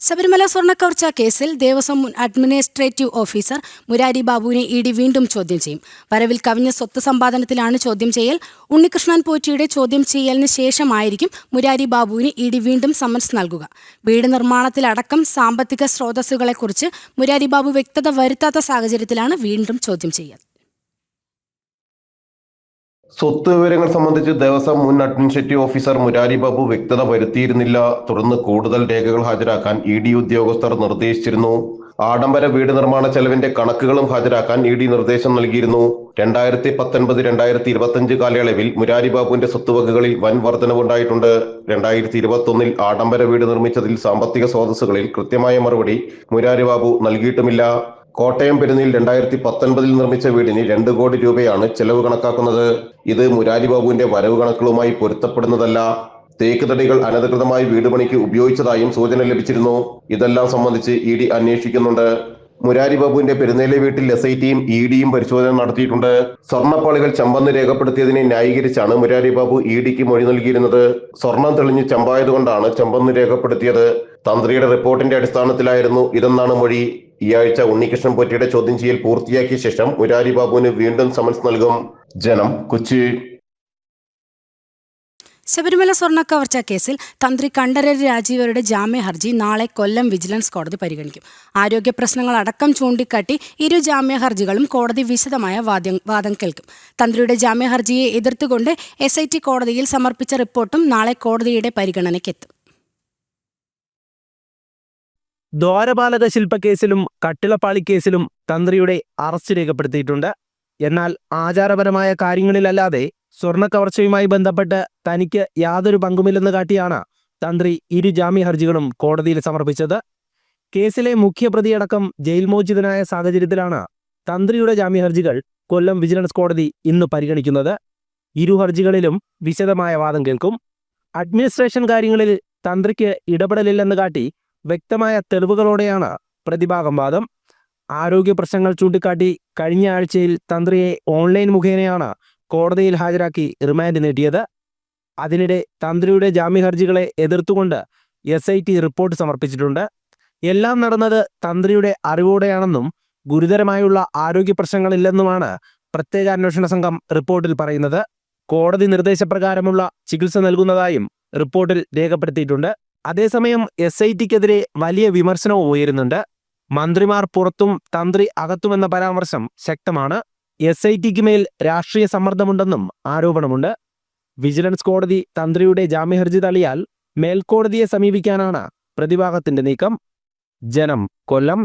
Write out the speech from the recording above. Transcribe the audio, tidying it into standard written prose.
ശബരിമല സ്വർണ്ണക്കവർച്ച കേസിൽ ദേവസ്വം മുൻ administrative officer Murari ബാബുവിനെ ഇഡി വീണ്ടും ചോദ്യം ചെയ്യും. വരവിൽ കവിഞ്ഞ സ്വത്ത് സമ്പാദനത്തിലാണ് ചോദ്യം ചെയ്യൽ. ഉണ്ണികൃഷ്ണൻ പോറ്റിയുടെ ചോദ്യം ചെയ്യലിന് ശേഷമായിരിക്കും മുരാരി ബാബുവിന് ഇഡി വീണ്ടും സമൻസ് നൽകുക. വീട് നിർമ്മാണത്തിലടക്കം സാമ്പത്തിക സ്രോതസ്സുകളെക്കുറിച്ച് മുരാരി ബാബു വ്യക്തത വരുത്താത്ത സാഹചര്യത്തിലാണ് വീണ്ടും ചോദ്യം ചെയ്യൽ. സ്വത്ത് വിവരങ്ങൾ സംബന്ധിച്ച് ദേവസ്വം മുൻ അഡ്മിനിസ്ട്രേറ്റീവ് ഓഫീസർ മുരാരി ബാബു വ്യക്തത വരുത്തിയിരുന്നില്ല. തുടർന്ന് കൂടുതൽ രേഖകൾ ഹാജരാക്കാൻ ഇഡി ഉദ്യോഗസ്ഥർ നിർദ്ദേശിച്ചിരുന്നു. ആഡംബര വീട് നിർമ്മാണ ചെലവിന്റെ കണക്കുകളും ഹാജരാക്കാൻ ഇഡി നിർദ്ദേശം നൽകിയിരുന്നു. 2019-2025 കാലയളവിൽ മുരാരി ബാബുവിന്റെ സ്വത്തുവകകളിൽ വൻ വർധനവുണ്ടായിട്ടുണ്ട്. 2021 ആഡംബര വീട് നിർമ്മിച്ചതിൽ സാമ്പത്തിക സ്രോതസ്സുകളിൽ കൃത്യമായ മറുപടി മുരാരി ബാബു നൽകിയിട്ടുമില്ല. കോട്ടയം പെരുന്നിൽ 2019 നിർമ്മിച്ച വീടിന് 2 കോടി രൂപയാണ് ചെലവ് കണക്കാക്കുന്നത്. ഇത് മുരാരി ബാബുവിന്റെ വരവ് കണക്കുകളുമായി പൊരുത്തപ്പെടുന്നതല്ല. തേക്ക് തടികൾ അനധികൃതമായി വീട് പണിക്ക് ഉപയോഗിച്ചതായും സൂചന ലഭിച്ചിരുന്നു. ഇതെല്ലാം സംബന്ധിച്ച് ഇഡി അന്വേഷിക്കുന്നുണ്ട്. മുരാരി ബാബുവിന്റെ പെരുന്നേലെ വീട്ടിൽ SITയും ഇഡിയും പരിശോധന നടത്തിയിട്ടുണ്ട്. സ്വർണ്ണപ്പാളികൾ ചമ്പെന്ന് രേഖപ്പെടുത്തിയതിനെ ന്യായീകരിച്ചാണ് മുരാരി ബാബു ഇഡിക്ക് മൊഴി നൽകിയിരുന്നത്. സ്വർണം തെളിഞ്ഞ് ചമ്പായതുകൊണ്ടാണ് ചമ്പെന്ന് രേഖപ്പെടുത്തിയത്. തന്ത്രിയുടെ റിപ്പോർട്ടിന്റെ അടിസ്ഥാനത്തിലായിരുന്നു ഇതെന്നാണ് മൊഴി. ഈ ആഴ്ച ഉണ്ണികൃഷ്ണൻ പോറ്റിയുടെ ചോദ്യം ചെയ്യൽ പൂർത്തിയാക്കിയ ശേഷം മുരാരി ബാബുവിന് വീണ്ടും സമൻസ് നൽകും. ജനം, കൊച്ചി. ശബരിമല സ്വർണ്ണക്കവർച്ച കേസിൽ തന്ത്രി കണ്ഠരര് രാജീവരുടെ ജാമ്യ ഹർജി നാളെ കൊല്ലം വിജിലൻസ് കോടതി പരിഗണിക്കും. ആരോഗ്യ പ്രശ്നങ്ങളടക്കം ചൂണ്ടിക്കാട്ടി ഇരു ജാമ്യ ഹർജികളും കോടതി വിശദമായ വാദം കേൾക്കും. തന്ത്രിയുടെ ജാമ്യ ഹർജിയെ എതിർത്തുകൊണ്ട് SIT കോടതിയിൽ സമർപ്പിച്ച റിപ്പോർട്ടും നാളെ കോടതിയുടെ പരിഗണനയ്ക്കെത്തും. ദ്വാരപാലക ശില്പക്കേസിലും കട്ടിളപ്പാളി കേസിലും തന്ത്രിയുടെ അറസ്റ്റ് രേഖപ്പെടുത്തിയിട്ടുണ്ട്. എന്നാൽ ആചാരപരമായ കാര്യങ്ങളിലല്ലാതെ സ്വർണ്ണക്കവർച്ചയുമായി ബന്ധപ്പെട്ട് തനിക്ക് യാതൊരു പങ്കുമില്ലെന്ന് കാട്ടിയാണ് തന്ത്രി ഇരു ജാമ്യ ഹർജികളും കോടതിയിൽ സമർപ്പിച്ചത്. കേസിലെ മുഖ്യപ്രതിയടക്കം ജയിൽ മോചിതനായ സാഹചര്യത്തിലാണ് തന്ത്രിയുടെ ജാമ്യ ഹർജികൾ കൊല്ലം വിജിലൻസ് കോടതി ഇന്ന് പരിഗണിക്കുന്നത്. ഇരു ഹർജികളിലും വിശദമായ വാദം കേൾക്കും. അഡ്മിനിസ്ട്രേഷൻ കാര്യങ്ങളിൽ തന്ത്രിക്ക് ഇടപെടലില്ലെന്ന് കാട്ടി വ്യക്തമായ തെളിവുകളോടെയാണ് പ്രതിഭാഗം വാദം. ആരോഗ്യ പ്രശ്നങ്ങൾ ചൂണ്ടിക്കാട്ടി കഴിഞ്ഞ ആഴ്ചയിൽ തന്ത്രിയെ ഓൺലൈൻ മുഖേനയാണ് കോടതിയിൽ ഹാജരാക്കി റിമാൻഡ് നീട്ടിയത്. അതിനിടെ തന്ത്രിയുടെ ജാമ്യ ഹർജികളെ എതിർത്തുകൊണ്ട് SIT റിപ്പോർട്ട് സമർപ്പിച്ചിട്ടുണ്ട്. എല്ലാം നടന്നത് തന്ത്രിയുടെ അറിവോടെയാണെന്നും ഗുരുതരമായുള്ള ആരോഗ്യ പ്രശ്നങ്ങളില്ലെന്നുമാണ് പ്രത്യേക അന്വേഷണ സംഘം റിപ്പോർട്ടിൽ പറയുന്നത്. കോടതി നിർദ്ദേശപ്രകാരമുള്ള ചികിത്സ നൽകുന്നതായും റിപ്പോർട്ടിൽ രേഖപ്പെടുത്തിയിട്ടുണ്ട്. അതേസമയം SITക്കെതിരെ വലിയ വിമർശനവും ഉയരുന്നുണ്ട്. മന്ത്രിമാർ പുറത്തും തന്ത്രി അകത്തുമെന്ന പരാമർശം ശക്തമാണ്. SITക്ക് മേൽ രാഷ്ട്രീയ സമ്മർദ്ദമുണ്ടെന്നും ആരോപണമുണ്ട്. വിജിലൻസ് കോടതി തന്ത്രിയുടെ ജാമ്യഹർജി തള്ളിയാൽ മേൽക്കോടതിയെ സമീപിക്കാനാണ് പ്രതിഭാഗത്തിന്റെ നീക്കം. ജനം, കൊല്ലം.